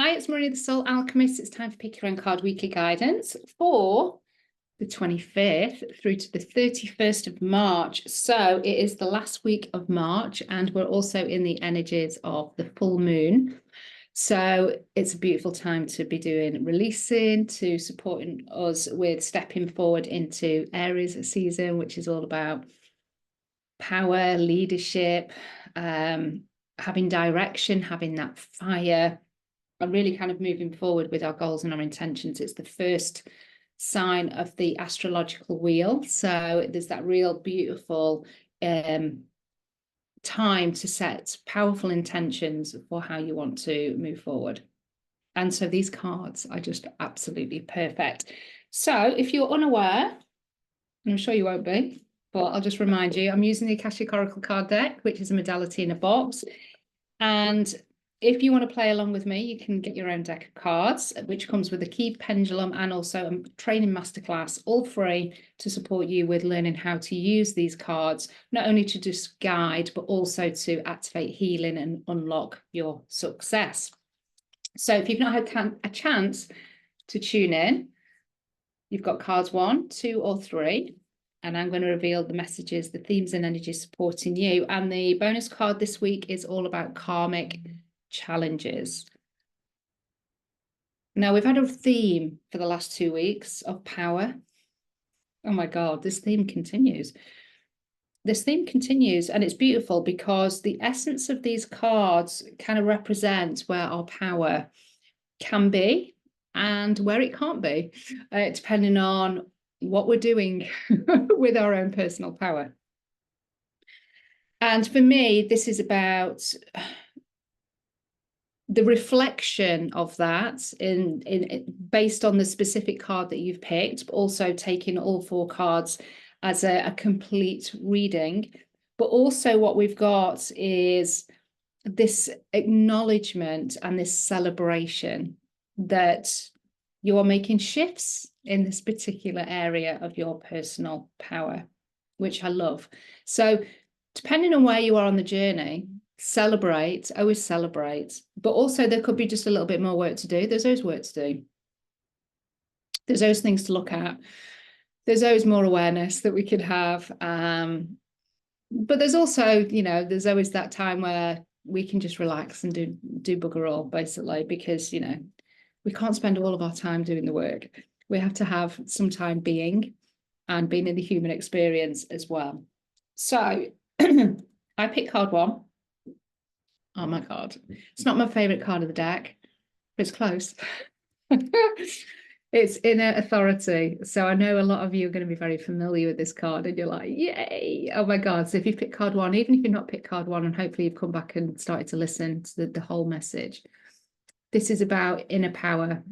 Hi, it's Marina the Soul Alchemist. It's time for Pick Your Own Card Weekly Guidance for the 25th through to the 31st of March. So it is the last week of March, and we're also in the energies of the full moon. So it's a beautiful time to be doing releasing, to supporting us with stepping forward into Aries season, which is all about power, leadership, having direction, having that fire, and really kind of moving forward with our goals and our intentions. It's the first sign of the astrological wheel. So there's that real beautiful time to set powerful intentions for how you want to move forward. And so these cards are just absolutely perfect. So if you're unaware, and I'm sure you won't be, but I'll just remind you, I'm using the Akashic Oracle card deck, which is a modality in a box. And if you want to play along with me, you can get your own deck of cards, which comes with a key pendulum and also a training masterclass, all free to support you with learning how to use these cards, not only to just guide, but also to activate healing and unlock your success. So if you've not had a chance to tune in, you've got cards 1, 2, or 3. And I'm going to reveal the messages, the themes and energies supporting you. And the bonus card this week is all about karmic challenges. Now, we've had a theme for the last 2 weeks of power. Oh my God, this theme continues. This theme continues, and it's beautiful because the essence of these cards kind of represents where our power can be and where it can't be, depending on what we're doing with our own personal power. And for me, this is about the reflection of that based on the specific card that you've picked, but also taking all 4 cards as a complete reading. But also what we've got is this acknowledgement and this celebration that you are making shifts in this particular area of your personal power, which I love. So depending on where you are on the journey, celebrate, always celebrate, but also there could be just a little bit more work to do. There's always work to do. There's always things to look at. There's always more awareness that we could have. But there's also, there's always that time where we can just relax and do bugger all, basically, because, we can't spend all of our time doing the work. We have to have some time being in the human experience as well. So I picked card 1. Oh my God. It's not my favorite card of the deck, but it's close. It's Inner Authority. So I know a lot of you are going to be very familiar with this card and you're like, yay. Oh my God. So if you've picked card 1, even if you've not picked card 1, and hopefully you've come back and started to listen to the whole message. This is about inner power.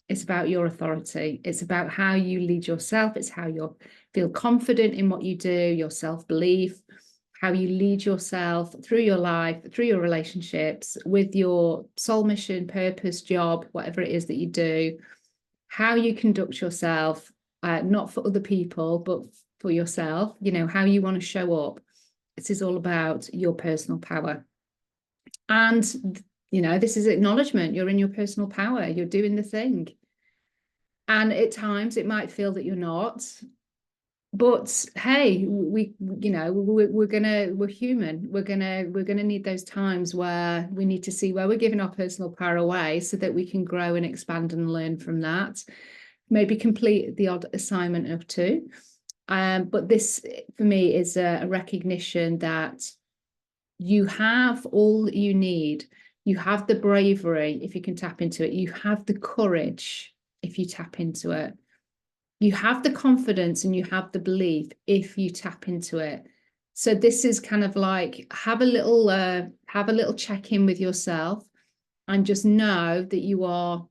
It's about your authority. It's about how you lead yourself. It's how you feel confident in what you do, your self-belief, how you lead yourself through your life, through your relationships, with your soul mission, purpose, job, whatever it is that you do, how you conduct yourself, not for other people, but for yourself, how you want to show up. This is all about your personal power. And this is acknowledgement. You're in your personal power. You're doing the thing. And at times it might feel that you're not. But hey, we're human. We're gonna need those times where we need to see where we're giving our personal power away so that we can grow and expand and learn from that. Maybe complete the odd assignment or 2. But this, for me, is a recognition that you have all that you need. You have the bravery if you can tap into it. You have the courage if you tap into it. You have the confidence and you have the belief if you tap into it. So this is kind of like have a little check-in with yourself and just know that you are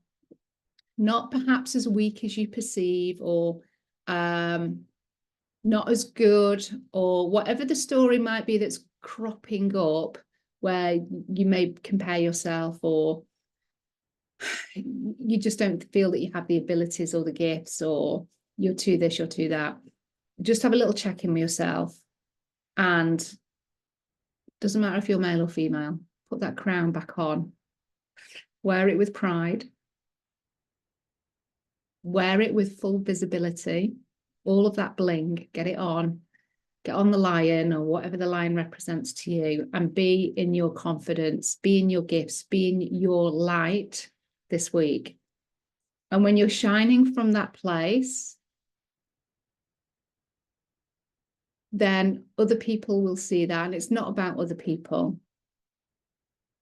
not perhaps as weak as you perceive, or not as good, or whatever the story might be that's cropping up where you may compare yourself, or you just don't feel that you have the abilities or the gifts, or you're too this, you're too that. Just have a little check-in with yourself. And doesn't matter if you're male or female, put that crown back on. wear it with pride, wear it with full visibility, all of that bling, get it on, get on the lion or whatever the lion represents to you, and be in your confidence, be in your gifts, be in your light this week. And when you're shining from that place, then other people will see that. And it's not about other people.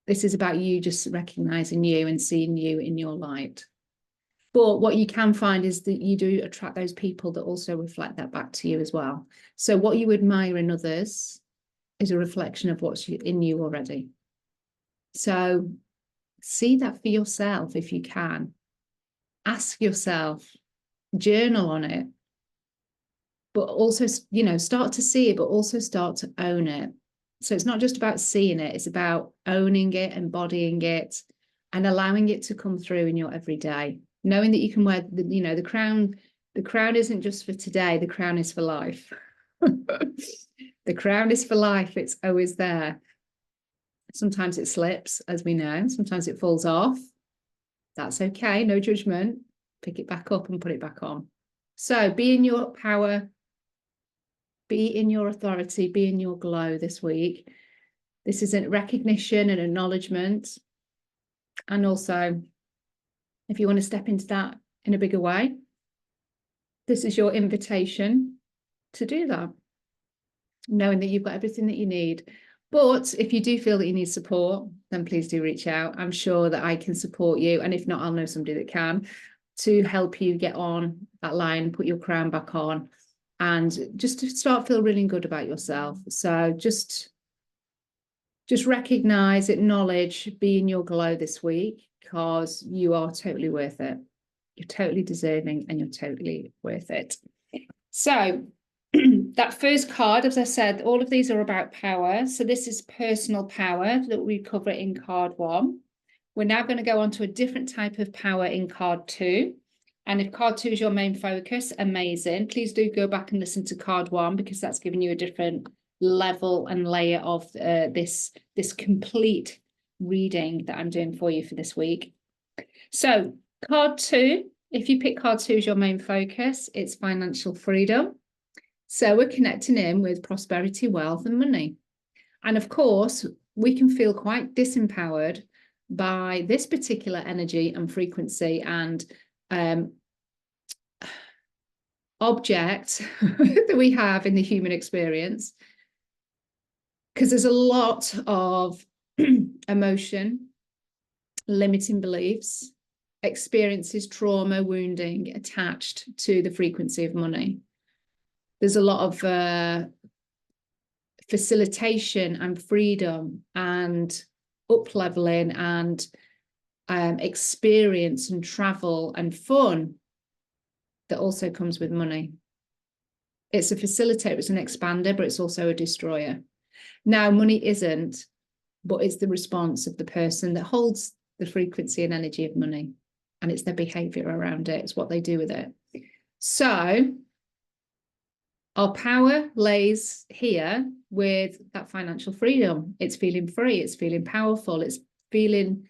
This is about you just recognizing you and seeing you in your light. But what you can find is that you do attract those people that also reflect that back to you as well. So what you admire in others is a reflection of what's in you already. So see that for yourself if you can. Ask yourself, journal on it, but also, start to see it, but also start to own it. So it's not just about seeing it, it's about owning it, embodying it, and allowing it to come through in your everyday. Knowing that you can wear the crown. The crown isn't just for today, the crown is for life. The crown is for life, it's always there. Sometimes it slips, as we know, sometimes it falls off. That's okay, no judgment. Pick it back up and put it back on. So be in your power, be in your authority, be in your glow this week. This is a recognition and acknowledgement. And also, if you want to step into that in a bigger way, this is your invitation to do that, knowing that you've got everything that you need. But if you do feel that you need support, then please do reach out. I'm sure that I can support you. And if not, I'll know somebody that can, to help you get on that line, put your crown back on, and just to start feel really good about yourself. So just recognize, acknowledge, be in your glow this week, because you are totally worth it. You're totally deserving and you're totally worth it. So that first card, as I said, all of these are about power. So this is personal power that we cover in card 1. We're now going to go on to a different type of power in card 2. And if card 2 is your main focus, amazing. Please do go back and listen to card 1, because that's giving you a different level and layer of this complete reading that I'm doing for you for this week. So card 2, if you pick card 2 as your main focus, it's financial freedom. So we're connecting in with prosperity, wealth, and money. And of course, we can feel quite disempowered by this particular energy and frequency and object that we have in the human experience, because there's a lot of emotion, limiting beliefs, experiences, trauma, wounding attached to the frequency of money. There's a lot of facilitation and freedom and up-leveling and experience and travel and fun that also comes with money. It's a facilitator, it's an expander, but it's also a destroyer. Now, money isn't, but it's the response of the person that holds the frequency and energy of money, and it's their behavior around it. It's what they do with it. So our power lays here with that financial freedom. It's feeling free, it's feeling powerful, it's feeling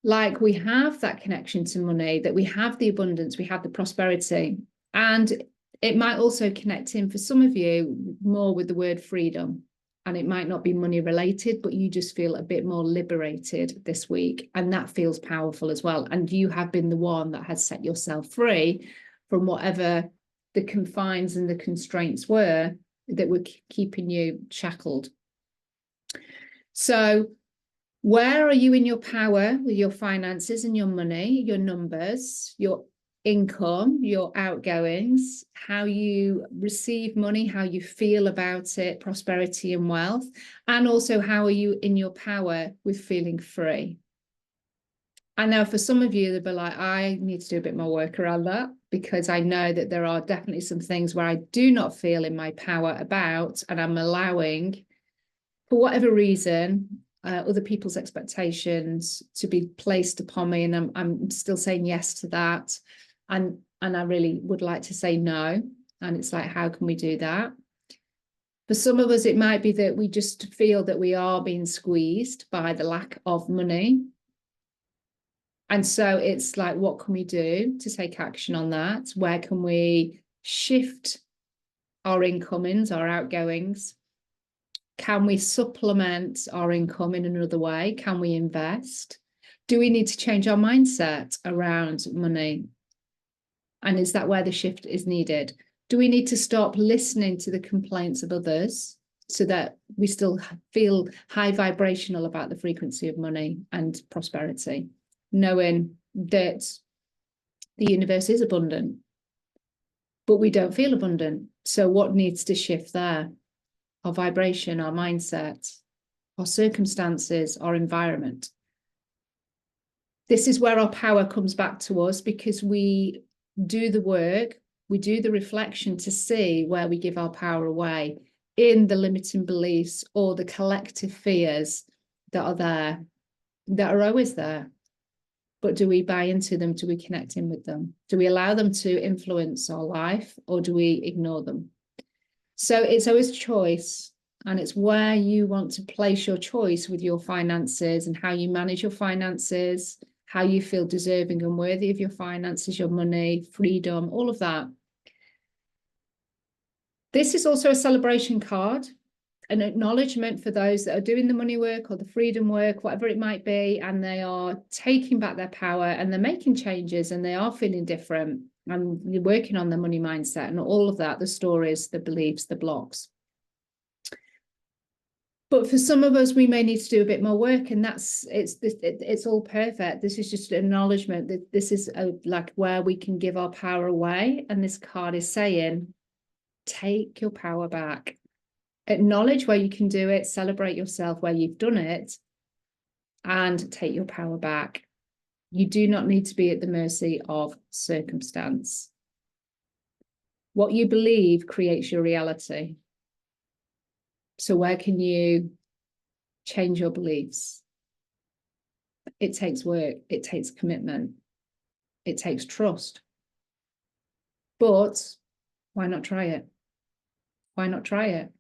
like we have that connection to money, that we have the abundance, we have the prosperity. And it might also connect in for some of you more with the word freedom. And it might not be money related, but you just feel a bit more liberated this week. And that feels powerful as well. And you have been the one that has set yourself free from whatever the confines and the constraints were that were keeping you shackled. So where are you in your power with your finances and your money, your numbers, your income, your outgoings, how you receive money, how you feel about it, prosperity and wealth, and also how are you in your power with feeling free? I know for some of you, they'll be like, I need to do a bit more work around that, because I know that there are definitely some things where I do not feel in my power about, and I'm allowing, for whatever reason, other people's expectations to be placed upon me, and I'm still saying yes to that, and I really would like to say no. And it's like, how can we do that? For some of us, it might be that we just feel that we are being squeezed by the lack of money. And so it's like, what can we do to take action on that? Where can we shift our incomings, our outgoings? Can we supplement our income in another way? Can we invest? Do we need to change our mindset around money? And is that where the shift is needed? Do we need to stop listening to the complaints of others so that we still feel high vibrational about the frequency of money and prosperity, knowing that the universe is abundant, but we don't feel abundant? So what needs to shift there? Our vibration, our mindset, our circumstances, our environment. This is where our power comes back to us, because we do the work, we do the reflection to see where we give our power away in the limiting beliefs or the collective fears that are there, that are always there. But do we buy into them? Do we connect in with them? Do we allow them to influence our life, or do we ignore them? So it's always choice, and it's where you want to place your choice with your finances and how you manage your finances, how you feel deserving and worthy of your finances, your money, freedom, all of that. This is also a celebration card, an acknowledgement for those that are doing the money work or the freedom work, whatever it might be, and they are taking back their power and they're making changes and they are feeling different and you're working on the money mindset and all of that, the stories, the beliefs, the blocks. But for some of us, we may need to do a bit more work, and it's all perfect. This is just an acknowledgement that this is like where we can give our power away. And this card is saying, take your power back. Acknowledge where you can do it, celebrate yourself where you've done it, and take your power back. You do not need to be at the mercy of circumstance. What you believe creates your reality. So where can you change your beliefs? It takes work, it takes commitment, it takes trust. But why not try it? Why not try it?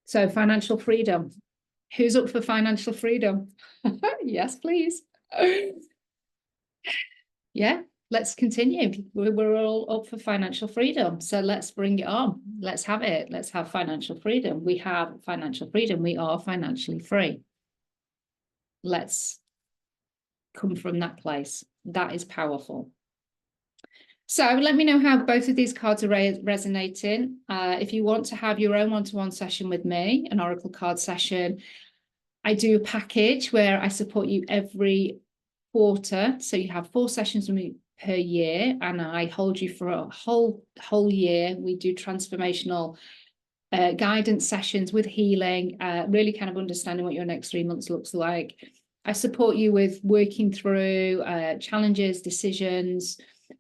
So financial freedom. Who's up for financial freedom? Yes, please. Yeah, let's continue. We're all up for financial freedom. So let's bring it on. Let's have it. Let's have financial freedom. We have financial freedom. We are financially free. Let's come from that place. That is powerful. So let me know how both of these cards are resonating. If you want to have your own one-to-one session with me, an Oracle card session, I do a package where I support you every quarter. So you have 4 sessions with me per year, and I hold you for a whole year. We do transformational guidance sessions with healing, really kind of understanding what your next 3 months looks like. I support you with working through challenges, decisions,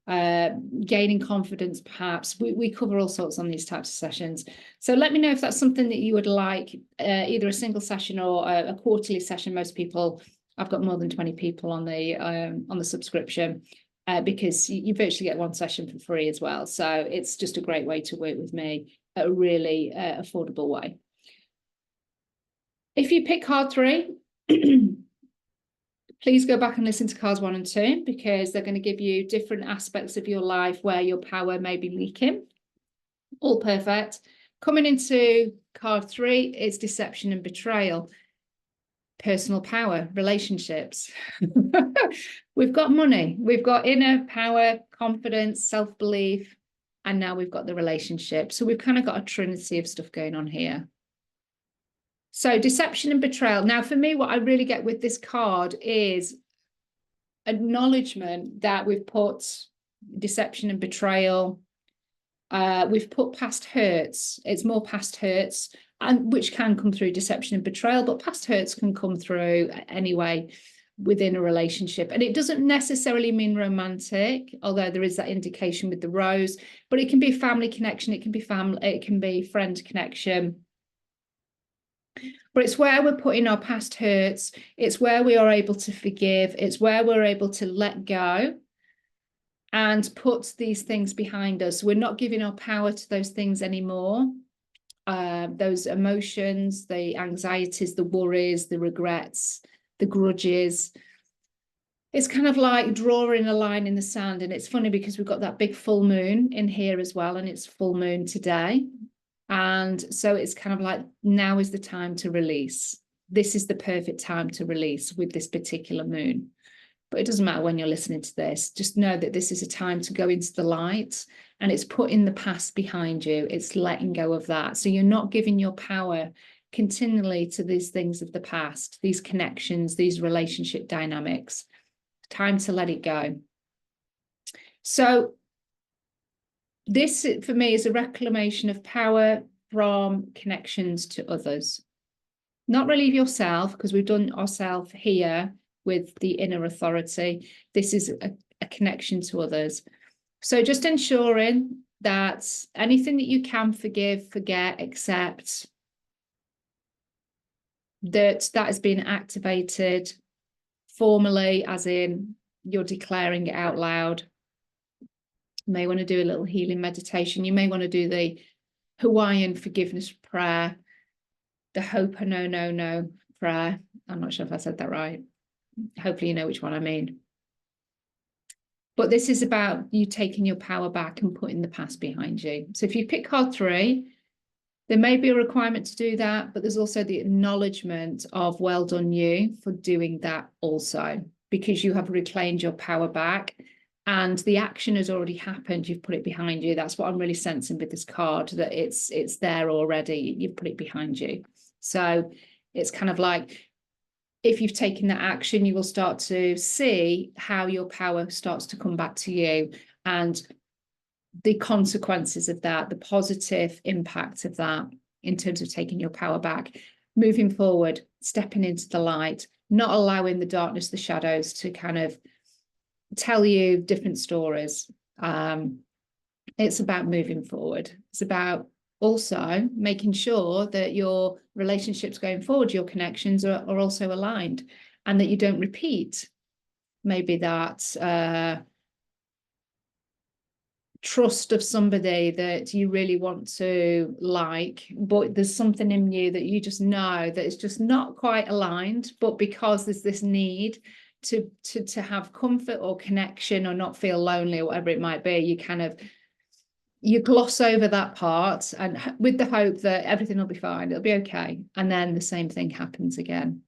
gaining confidence, perhaps. We cover all sorts on these types of sessions. So let me know if that's something that you would like, either a single session or a quarterly session. Most people, I've got more than 20 people on the subscription, because you virtually get 1 session for free as well. So it's just a great way to work with me at a really affordable way. If you pick card 3, please go back and listen to cards 1 and 2, because they're going to give you different aspects of your life where your power may be leaking. All perfect. Coming into card 3, it's deception and betrayal. Personal power, relationships. We've got money, we've got inner power, confidence, self-belief, and now we've got the relationship. So we've kind of got a trinity of stuff going on here. So deception and betrayal. Now, for me, what I really get with this card is acknowledgement that we've put deception and betrayal. We've put past hurts. It's more past hurts, and which can come through deception and betrayal, but past hurts can come through anyway within a relationship. And it doesn't necessarily mean romantic, although there is that indication with the rose, but it can be family connection. It can be family, it can be friend connection. But it's where we're putting our past hurts. It's where we are able to forgive. It's where we're able to let go and put these things behind us. We're not giving our power to those things anymore. Those emotions, the anxieties, the worries, the regrets, the grudges. it's kind of like drawing a line in the sand. And it's funny because we've got that big full moon in here as well, and it's full moon today. And so it's kind of like, now is the time to release. This is the perfect time to release with this particular moon. But it doesn't matter when you're listening to this. Just know that this is a time to go into the light, and it's putting the past behind you. It's letting go of that. So you're not giving your power continually to these things of the past, these connections, these relationship dynamics. Time to let it go. So this, for me, is a reclamation of power from connections to others. Not really yourself, because we've done ourselves here with the inner authority. This is a connection to others. So just ensuring that anything that you can forgive, forget, accept, that has been activated formally, as in you're declaring it out loud. You may want to do a little healing meditation. You may want to do the Hawaiian forgiveness prayer, the Ho'oponopono prayer. I'm not sure if I said that right. Hopefully you know which one I mean. But this is about you taking your power back and putting the past behind you. So if you pick card 3, there may be a requirement to do that, but there's also the acknowledgement of well done you for doing that also, because you have reclaimed your power back and the action has already happened. You've put it behind you. That's what I'm really sensing with this card, that it's there already. You've put it behind you. So it's kind of like, if you've taken that action, you will start to see how your power starts to come back to you, and the consequences of that, the positive impact of that in terms of taking your power back, moving forward, stepping into the light, not allowing the darkness, the shadows to kind of tell you different stories. It's about moving forward. It's about also making sure that your relationships going forward, your connections are also aligned, and that you don't repeat maybe that trust of somebody that you really want to like, but there's something in you that you just know that is just not quite aligned, but because there's this need to have comfort or connection or not feel lonely or whatever it might be, you gloss over that part, and with the hope that everything will be fine, it'll be okay. And then the same thing happens again,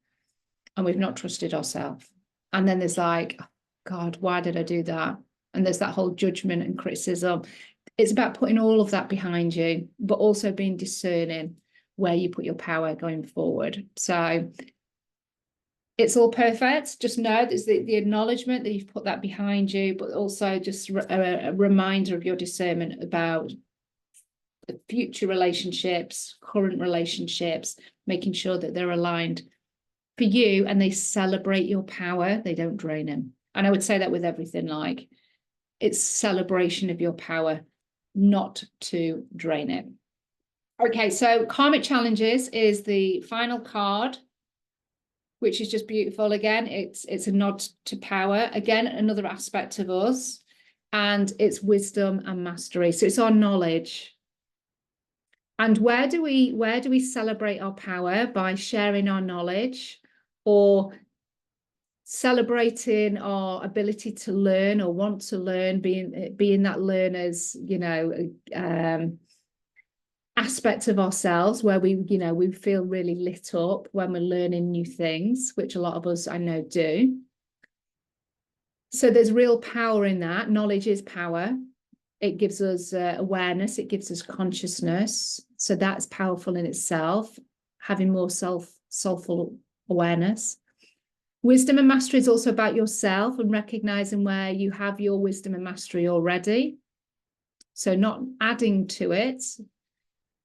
and we've not trusted ourselves. And then there's like, oh, God, why did I do that? And there's that whole judgment and criticism. It's about putting all of that behind you, but also being discerning where you put your power going forward. So it's all perfect. Just know there's the acknowledgement that you've put that behind you, but also just a reminder of your discernment about the future relationships, current relationships, making sure that they're aligned for you and they celebrate your power. They don't drain them. And I would say that with everything, like, it's celebration of your power, not to drain it. Okay, so Karmic Challenges is the final card, which is just beautiful. Again, it's a nod to power. Again, another aspect of us, and it's wisdom and mastery. So it's our knowledge. And where do we celebrate our power? By sharing our knowledge, or celebrating our ability to learn or want to learn, being that learner's, aspect of ourselves where we feel really lit up when we're learning new things, which a lot of us I know do. So there's real power in that. Knowledge is power. It gives us awareness. It gives us consciousness. So that's powerful in itself, having more soulful awareness. Wisdom and mastery is also about yourself and recognizing where you have your wisdom and mastery already. So not adding to it,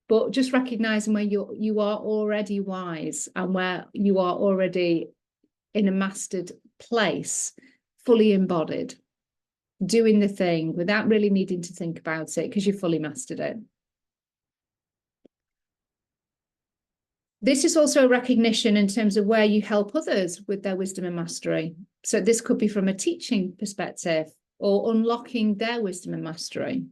but just recognizing where you are already wise and where you are already in a mastered place, fully embodied, doing the thing without really needing to think about it because you fully mastered it. This is also a recognition in terms of where you help others with their wisdom and mastery. So this could be from a teaching perspective or unlocking their wisdom and mastery.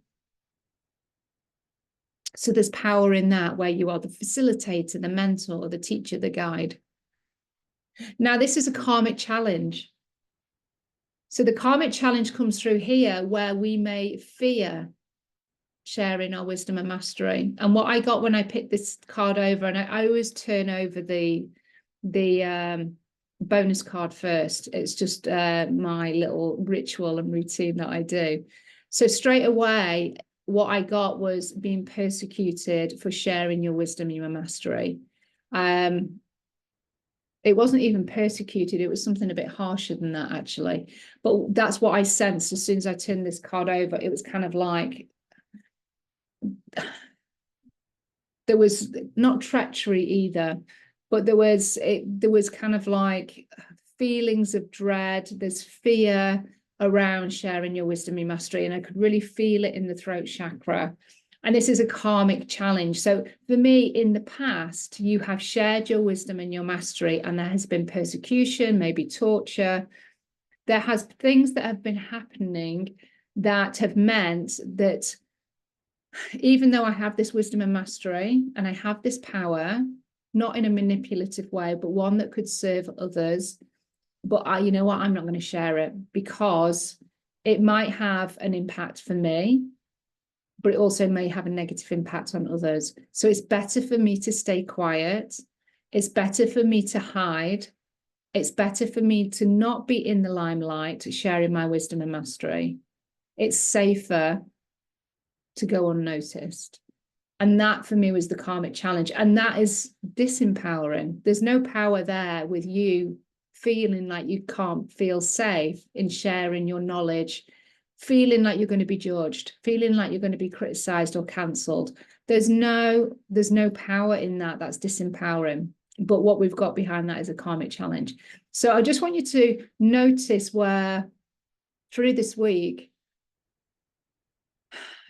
So there's power in that, where you are the facilitator, the mentor, the teacher, the guide. Now, this is a karmic challenge. So the karmic challenge comes through here where we may fear sharing our wisdom and mastery. And what I got when I picked this card over, and I always turn over the bonus card first. It's just my little ritual and routine that I do. So straight away, what I got was being persecuted for sharing your wisdom and your mastery. It wasn't even persecuted. It was something a bit harsher than that, actually. But that's what I sensed as soon as I turned this card over. It was kind of like, there was not treachery either, but there was kind of like feelings of dread. There's fear around sharing your wisdom and mastery, and I could really feel it in the throat chakra. And this is a karmic challenge. So for me, in the past, you have shared your wisdom and your mastery, and there has been persecution, maybe torture. There has things that have been happening that have meant that even though I have this wisdom and mastery and I have this power, not in a manipulative way, but one that could serve others, but you know what, I'm not going to share it because it might have an impact for me, but it also may have a negative impact on others. So it's better for me to stay quiet. It's better for me to hide. It's better for me to not be in the limelight, sharing my wisdom and mastery. It's safer to go unnoticed. And that for me was the karmic challenge. And that is disempowering. There's no power there with you feeling like you can't feel safe in sharing your knowledge, feeling like you're going to be judged, feeling like you're going to be criticized or cancelled. There's no power in that. That's disempowering. But what we've got behind that is a karmic challenge. So I just want you to notice where through this week,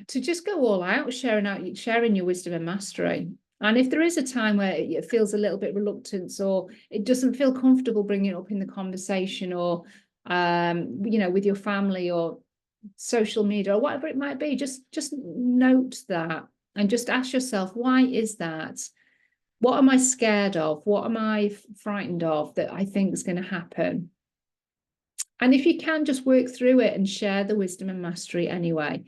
to just go all out, sharing your wisdom and mastery. And if there is a time where it feels a little bit reluctance or it doesn't feel comfortable bringing it up in the conversation or, with your family or social media or whatever it might be, just note that and just ask yourself, why is that? What am I scared of? What am I frightened of that I think is going to happen? And if you can, just work through it and share the wisdom and mastery anyway.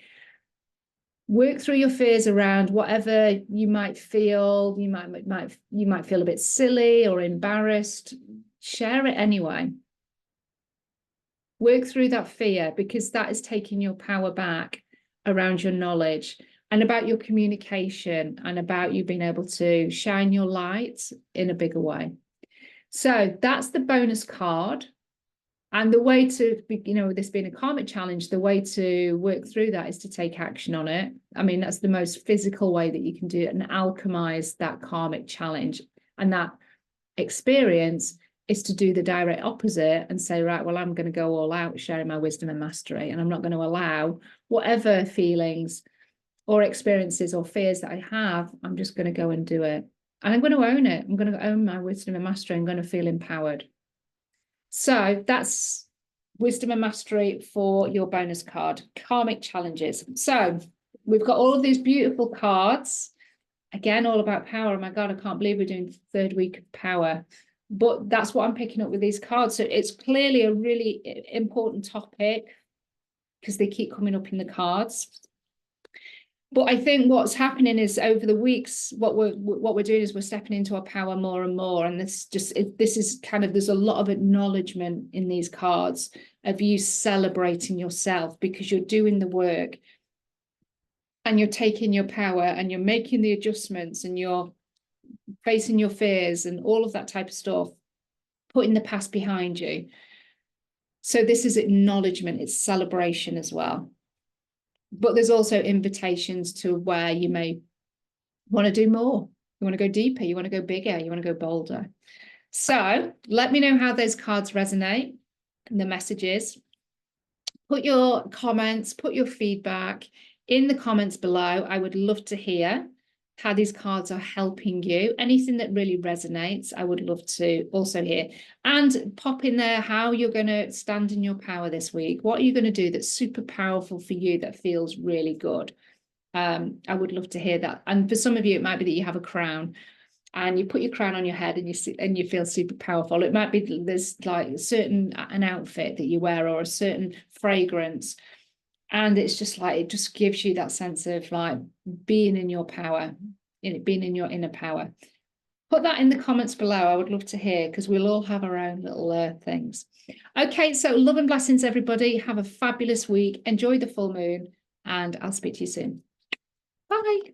Work through your fears around whatever you might feel. You might feel a bit silly or embarrassed. Share it anyway. Work through that fear, because that is taking your power back around your knowledge and about your communication and about you being able to shine your light in a bigger way. So that's the bonus card. And the way to, with this being a karmic challenge, the way to work through that is to take action on it. I mean, that's the most physical way that you can do it and alchemize that karmic challenge. And that experience is to do the direct opposite and say, right, well, I'm going to go all out sharing my wisdom and mastery. And I'm not going to allow whatever feelings or experiences or fears that I have. I'm just going to go and do it. And I'm going to own it. I'm going to own my wisdom and mastery. I'm going to feel empowered. So that's wisdom and mastery for your bonus card, karmic challenges. So we've got all of these beautiful cards. Again, all about power. Oh my God, I can't believe we're doing the third week of power. But that's what I'm picking up with these cards. So it's clearly a really important topic because they keep coming up in the cards. But I think what's happening is over the weeks, what we're doing is we're stepping into our power more and more. And this is kind of, there's a lot of acknowledgement in these cards of you celebrating yourself because you're doing the work and you're taking your power and you're making the adjustments and you're facing your fears and all of that type of stuff, putting the past behind you. So this is acknowledgement, it's celebration as well. But there's also invitations to where you may want to do more. You want to go deeper, you want to go bigger, you want to go bolder. So let me know how those cards resonate and the messages. Put your comments, put your feedback in the comments below. I would love to hear how these cards are helping you. Anything that really resonates, I would love to also hear. And pop in there how you're going to stand in your power this week. What are you going to do that's super powerful for you that feels really good? I would love to hear that. And for some of you, it might be that you have a crown. and you put your crown on your head and you feel super powerful. It might be there's like an outfit that you wear or a certain fragrance, and it's just like it just gives you that sense of like being in your power, being in your inner power. Put that in the comments below. I would love to hear, because we'll all have our own little things. Okay, so love and blessings, everybody. Have a fabulous week. Enjoy the full moon, and I'll speak to you soon. Bye.